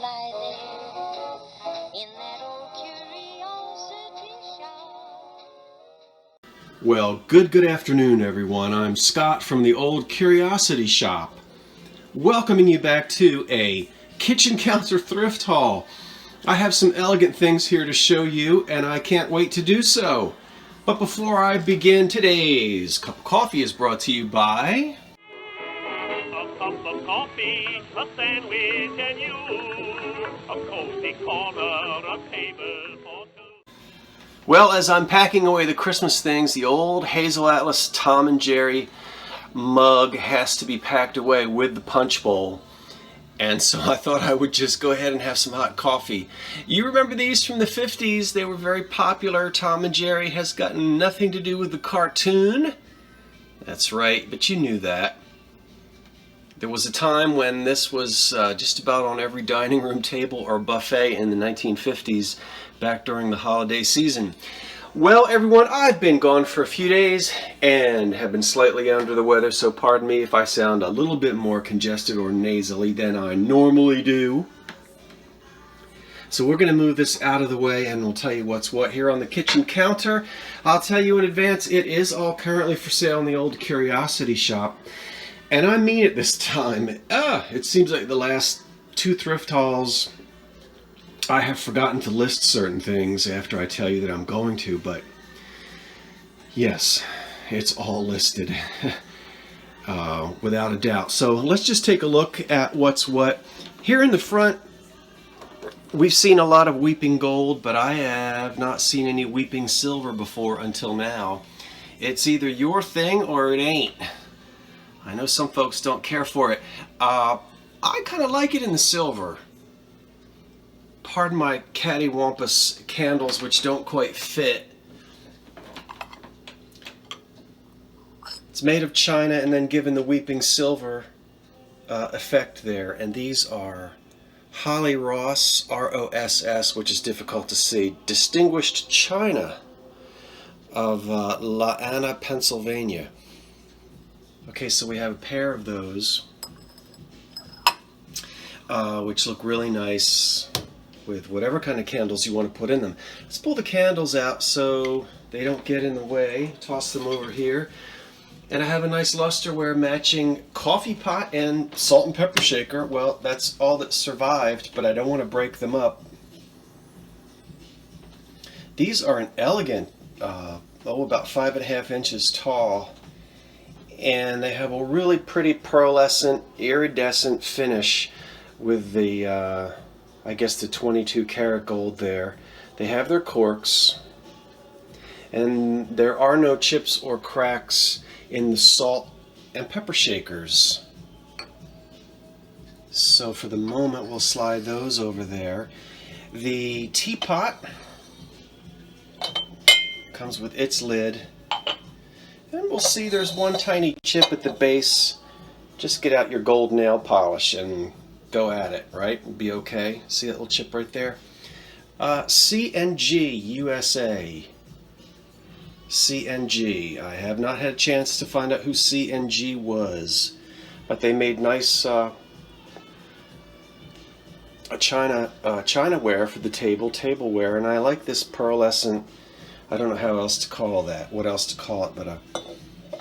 lie there in that old curiosity shop. Well, good afternoon, everyone. I'm Scott from the Old Curiosity Shop, welcoming you back to a kitchen counter thrift haul. I have some elegant things here to show you, and I can't wait to do so. But before I begin, today's cup of coffee is brought to you by... A cup of coffee, a sandwich, and you. A cozy corner, a table for two. Well, as I'm packing away the Christmas things, the old Hazel Atlas Tom and Jerry mug has to be packed away with the punch bowl. And so I thought I would just go ahead and have some hot coffee. You remember these from the 50s? They were very popular. Tom and Jerry has got nothing to do with the cartoon. That's right, but you knew that. There was a time when this was just about on every dining room table or buffet in the 1950s, back during the holiday season. Well, everyone, I've been gone for a few days and have been slightly under the weather, so pardon me if I sound a little bit more congested or nasally than I normally do. So we're going to move this out of the way and we'll tell you what's what here on the kitchen counter. I'll tell you in advance, it is all currently for sale in the Old Curiosity Shop. And I mean it this time. It seems like the last two thrift hauls I have forgotten to list certain things after I tell you that I'm going to, but yes, it's all listed without a doubt. So let's just take a look at what's what. Here in the front, we've seen a lot of weeping gold, but I have not seen any weeping silver before until now. It's either your thing or it ain't. I know some folks don't care for it. I kind of like it in the silver. Pardon my cattywampus candles, which don't quite fit. It's made of china and then given the weeping silver effect there. And these are Holly Ross, R-O-S-S, which is difficult to see, Distinguished China of La Anna, Pennsylvania. Okay, so we have a pair of those, which look really nice with whatever kind of candles you want to put in them. Let's pull the candles out so they don't get in the way. Toss them over here. And I have a nice lusterware matching coffee pot and salt and pepper shaker. Well, that's all that survived, but I don't want to break them up. These are an elegant, about 5.5 inches tall. And they have a really pretty pearlescent, iridescent finish with the, I guess the 22 karat gold there. They have their corks, and there are no chips or cracks in the salt and pepper shakers. So for the moment, we'll slide those over there. The teapot comes with its lid. And we'll see there's one tiny chip at the base. Just get out your gold nail polish and go at it, right? It'll be okay. See that little chip right there? C&G USA. C&G. I have not had a chance to find out who C&G was, but they made nice Chinaware for the tableware, and I like this pearlescent. I don't know how else to call that. What else to call it? But a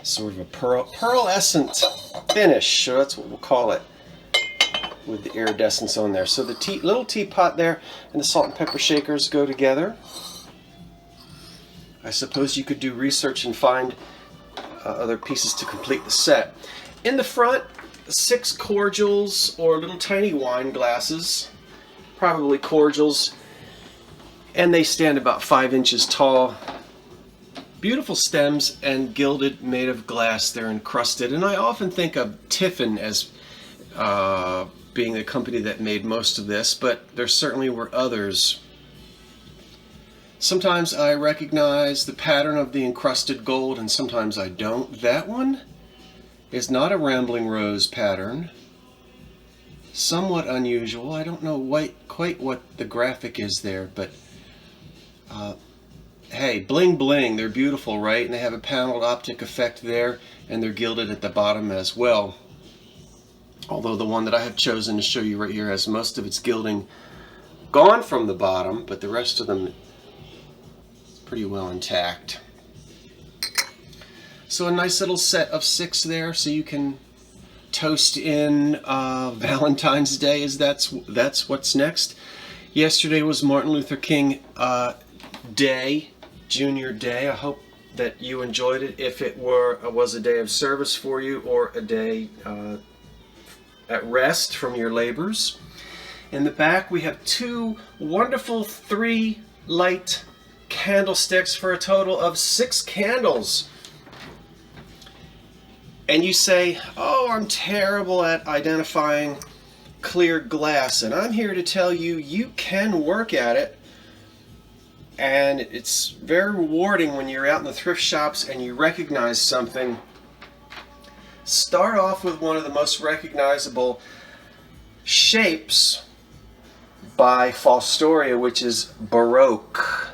sort of a pearlescent finish. So that's what we'll call it, with the iridescence on there. So the little teapot there and the salt and pepper shakers go together. I suppose you could do research and find other pieces to complete the set. In the front, 6 cordials or little tiny wine glasses, probably cordials. And they stand about 5 inches tall. Beautiful stems and gilded, made of glass. They're encrusted. And I often think of Tiffin as being the company that made most of this, but there certainly were others. Sometimes I recognize the pattern of the encrusted gold and sometimes I don't. That one is not a Rambling Rose pattern. Somewhat unusual. I don't know quite what the graphic is there, but hey, bling bling, they're beautiful, right? And they have a paneled optic effect there, and they're gilded at the bottom as well. Although the one that I have chosen to show you right here has most of its gilding gone from the bottom, but the rest of them is pretty well intact. So a nice little set of 6 there, so you can toast in Valentine's Day, as that's what's next. Yesterday was Martin Luther King Day, Junior Day. I hope that you enjoyed it. If it was a day of service for you, or a day at rest from your labors. In the back we have 2 wonderful 3-light candlesticks for a total of 6 candles. And you say, oh, I'm terrible at identifying clear glass, and I'm here to tell you, you can work at it. And it's very rewarding when you're out in the thrift shops and you recognize something. Start off with one of the most recognizable shapes by Fostoria, which is Baroque.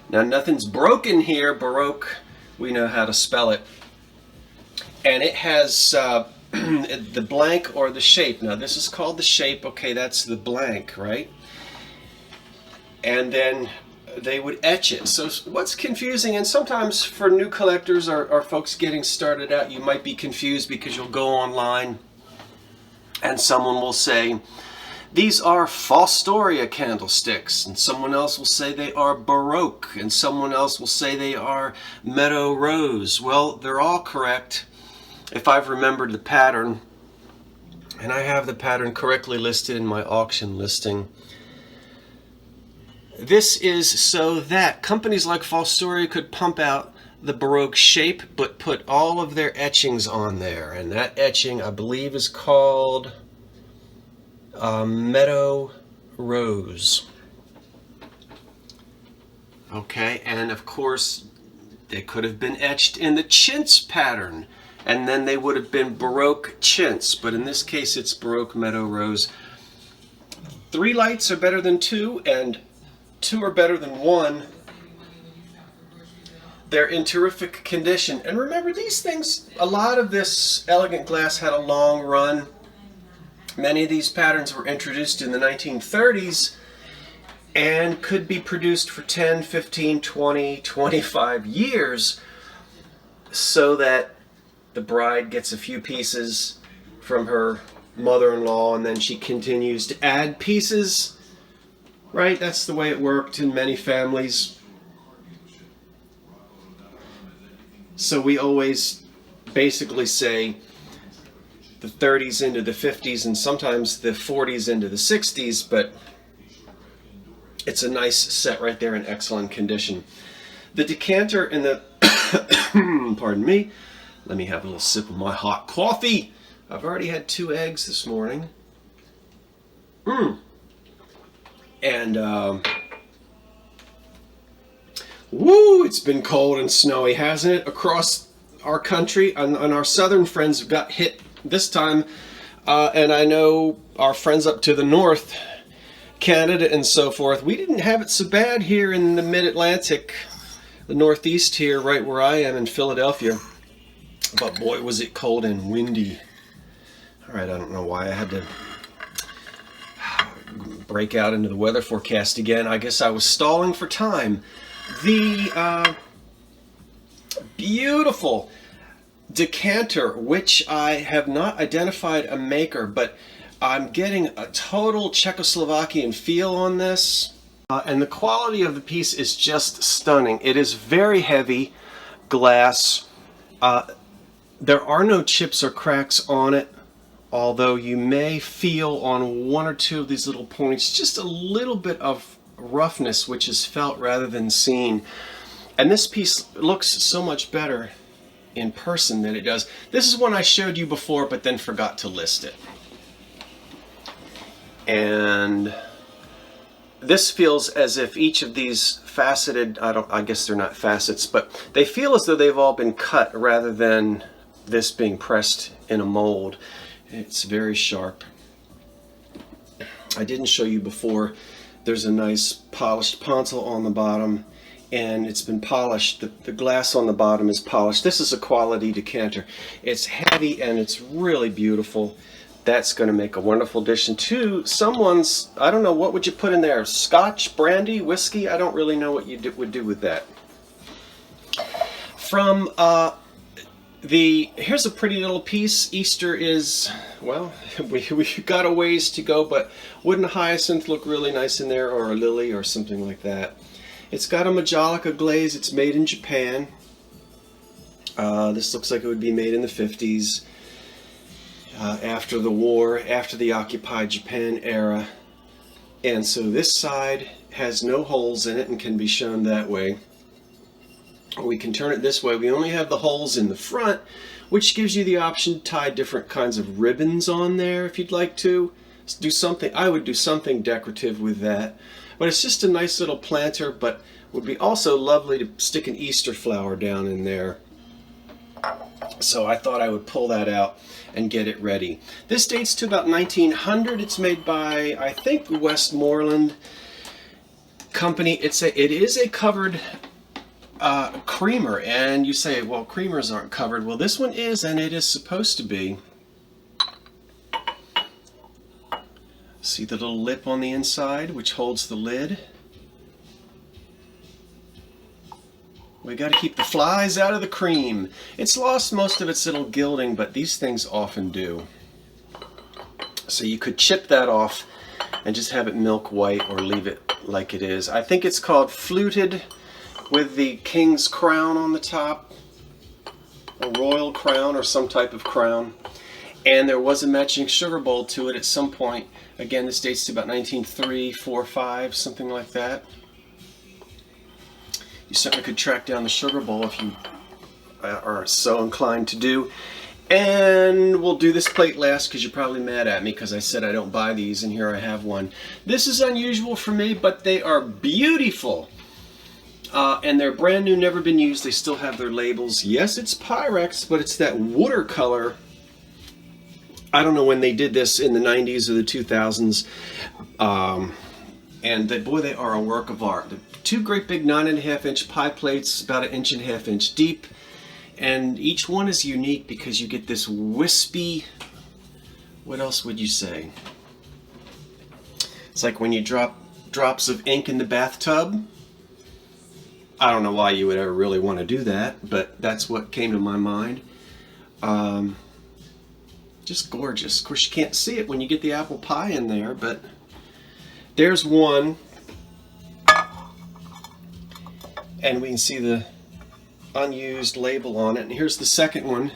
Now, nothing's broken here. Baroque, we know how to spell it. And it has the blank or the shape. Now, this is called the shape. Okay, that's the blank, right? And then they would etch it. So what's confusing, and sometimes for new collectors or folks getting started out, you might be confused because you'll go online and someone will say, these are Fostoria candlesticks, and someone else will say they are Baroque, and someone else will say they are Meadow Rose. Well, they're all correct if I've remembered the pattern, and I have the pattern correctly listed in my auction listing. This is so that companies like Fostoria could pump out the Baroque shape, but put all of their etchings on there. And that etching, I believe, is called Meadow Rose. Okay, and of course, they could have been etched in the chintz pattern, and then they would have been Baroque chintz. But in this case, it's Baroque Meadow Rose. 3 lights are better than 2, and 2 are better than 1. They're in terrific condition. And remember, these things, a lot of this elegant glass had a long run. Many of these patterns were introduced in the 1930s and could be produced for 10, 15, 20, 25 years, so that the bride gets a few pieces from her mother-in-law and then she continues to add pieces. Right? That's the way it worked in many families. So we always basically say the 30s into the 50s and sometimes the 40s into the 60s, but it's a nice set right there in excellent condition. The decanter in the pardon me, let me have a little sip of my hot coffee. I've already had 2 eggs this morning. And woo, it's been cold and snowy, hasn't it, across our country? And our southern friends have got hit this time, and I know our friends up to the north, Canada and so forth, we didn't have it so bad here in the mid-Atlantic, the northeast here, right where I am in Philadelphia. But boy, was it cold and windy. All right, I don't know why I had to break out into the weather forecast again. I guess I was stalling for time. The beautiful decanter, which I have not identified a maker, but I'm getting a total Czechoslovakian feel on this. And the quality of the piece is just stunning. It is very heavy glass. There are no chips or cracks on it, although you may feel on 1 or 2 of these little points just a little bit of roughness, which is felt rather than seen. And this piece looks so much better in person than it does. This is one I showed you before, but then forgot to list it. And this feels as if each of these faceted, I guess they're not facets, but they feel as though they've all been cut rather than this being pressed in a mold. It's very sharp. I didn't show you before, there's a nice polished pontil on the bottom, and it's been polished. The glass on the bottom is polished. This is a quality decanter. It's heavy and it's really beautiful. That's going to make a wonderful addition to someone's, I don't know, what would you put in there? Scotch, brandy, whiskey? I don't really know what you would do with that. From here's a pretty little piece. Easter is, well, we got a ways to go, but wouldn't a hyacinth look really nice in there, or a lily or something like that? It's got a Majolica glaze. It's made in Japan. This looks like it would be made in the 50s. After the war, after the occupied Japan era. And so this side has no holes in it and can be shown that way. We can turn it this way. We only have the holes in the front, which gives you the option to tie different kinds of ribbons on there if you'd like to. Do something, I would do something decorative with that. But it's just a nice little planter, but would be also lovely to stick an Easter flower down in there. So I thought I would pull that out and get it ready. This dates to about 1900. It's made by, I think, Westmoreland Company. It is a covered creamer, and you say, well, creamers aren't covered. Well, this one is, and it is supposed to be. See the little lip on the inside, which holds the lid. We got to keep the flies out of the cream. It's lost most of its little gilding, but these things often do. So you could chip that off and just have it milk white, or leave it like it is. I think it's called fluted, with the king's crown on the top, a royal crown or some type of crown. And there was a matching sugar bowl to it at some point. Again, this dates to about 1903, 4, 5, something like that. You certainly could track down the sugar bowl if you are so inclined to do. And we'll do this plate last because you're probably mad at me because I said I don't buy these, and here I have one. This is unusual for me, but they are beautiful. And they're brand new, never been used. They still have their labels. Yes, it's Pyrex, but it's that watercolor. I don't know when they did this, in the 90s or the 2000s. And boy, they are a work of art. The two great big 9.5-inch pie plates, about 1.5 inches deep. And each one is unique because you get this wispy, what else would you say? It's like when you drop drops of ink in the bathtub. I don't know why you would ever really want to do that, but that's what came to my mind. Just gorgeous. Of course, you can't see it when you get the apple pie in there, but there's one. And we can see the unused label on it. And here's the second one.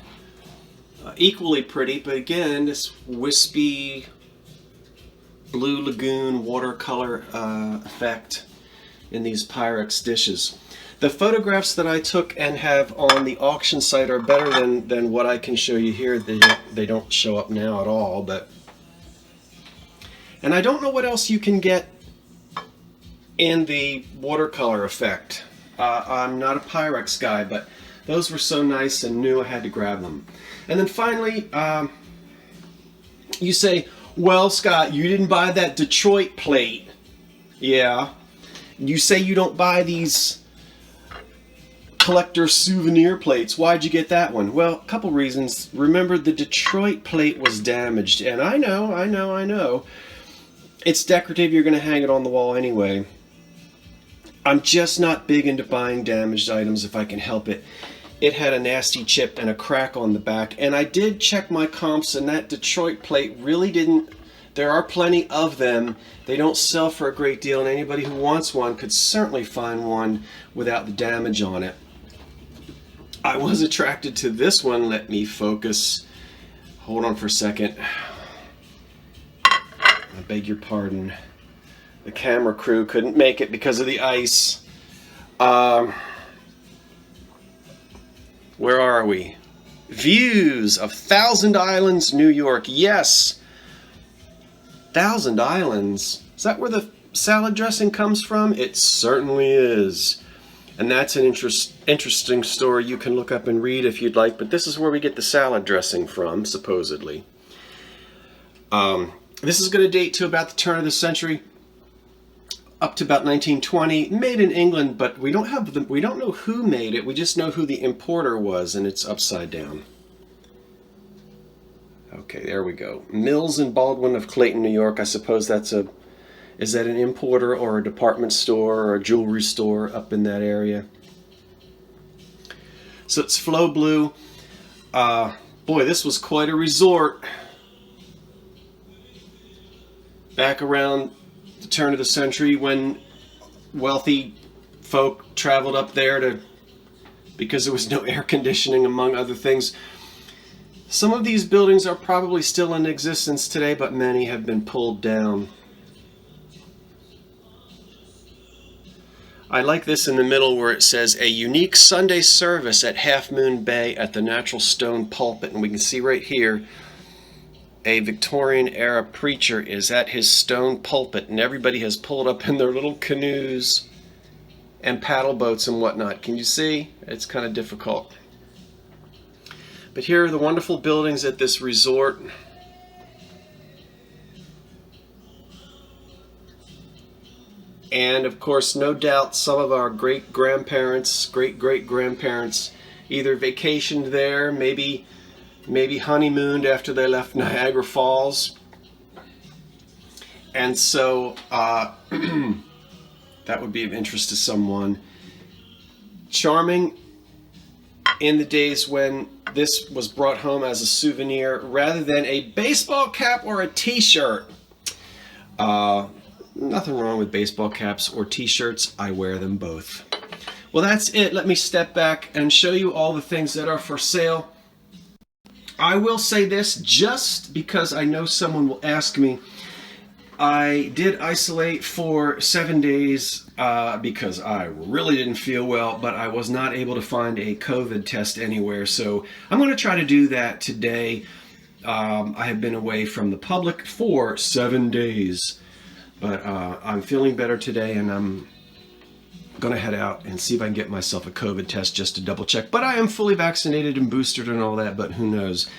Equally pretty, but again, this wispy blue lagoon watercolor effect in these Pyrex dishes. The photographs that I took and have on the auction site are better than what I can show you here. They don't show up now at all, but... And I don't know what else you can get in the watercolor effect. I'm not a Pyrex guy, but those were so nice and new I had to grab them. And then finally, you say, well, Scott, you didn't buy that Detroit plate. Yeah. You say you don't buy these collector souvenir plates. Why'd you get that one? Well, a couple reasons. Remember, the Detroit plate was damaged, and I know. It's decorative. You're going to hang it on the wall anyway. I'm just not big into buying damaged items if I can help it. It had a nasty chip and a crack on the back, and I did check my comps, and that Detroit plate really didn't. There are plenty of them. They don't sell for a great deal, and anybody who wants one could certainly find one without the damage on it. I was attracted to this one. Let me focus. Hold on for a second. I beg your pardon. The camera crew couldn't make it because of the ice. Where are we? Views of Thousand Islands, New York. Yes. Thousand Islands. Is that where the salad dressing comes from? It certainly is. And that's an interesting story you can look up and read if you'd like. But this is where we get the salad dressing from, supposedly. This is going to date to about the turn of the century, up to about 1920. Made in England, but we don't know who made it. We just know who the importer was, and it's upside down. Okay, there we go. Mills and Baldwin of Clayton, New York. I suppose that's is that an importer or a department store or a jewelry store up in that area? So it's Flow Blue. Boy, this was quite a resort. Back around the turn of the century when wealthy folk traveled up there because there was no air conditioning, among other things. Some of these buildings are probably still in existence today, but many have been pulled down. I like this in the middle where it says a unique Sunday service at Half Moon Bay at the Natural Stone Pulpit. And we can see right here a Victorian era preacher is at his stone pulpit, and everybody has pulled up in their little canoes and paddle boats and whatnot. Can you see? It's kind of difficult. But here are the wonderful buildings at this resort. And of course, no doubt some of our great-grandparents, great-great-grandparents either vacationed there, maybe honeymooned after they left Niagara Falls. And so that would be of interest to someone. Charming in the days when this was brought home as a souvenir rather than a baseball cap or a t-shirt. Nothing wrong with baseball caps or t-shirts. I wear them both. Well, that's it. Let me step back and show you all the things that are for sale. I will say this just because I know someone will ask me. I did isolate for 7 days because I really didn't feel well, but I was not able to find a COVID test anywhere. So I'm going to try to do that today. I have been away from the public for 7 days. But I'm feeling better today, and I'm going to head out and see if I can get myself a COVID test just to double check. But I am fully vaccinated and boosted and all that, but who knows.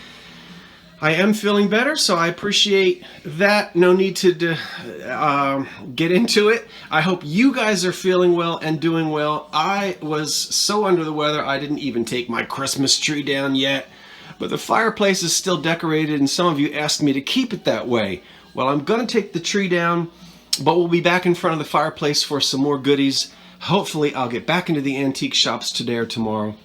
I am feeling better, so I appreciate that. No need to get into it. I hope you guys are feeling well and doing well. I was so under the weather, I didn't even take my Christmas tree down yet. But the fireplace is still decorated, and some of you asked me to keep it that way. Well, I'm going to take the tree down, but we'll be back in front of the fireplace for some more goodies. Hopefully, I'll get back into the antique shops today or tomorrow.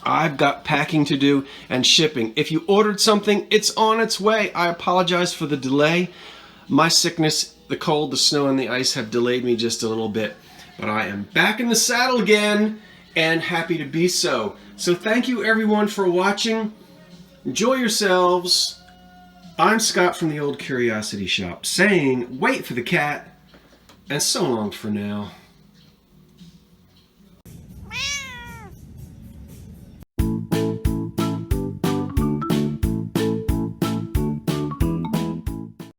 I've got packing to do and shipping. If you ordered something, it's on its way. I apologize for the delay. My sickness, the cold, the snow, and the ice have delayed me just a little bit. But I am back in the saddle again and happy to be so. So thank you, everyone, for watching. Enjoy yourselves. I'm Scott from the Old Curiosity Shop saying, wait for the cat, and so long for now.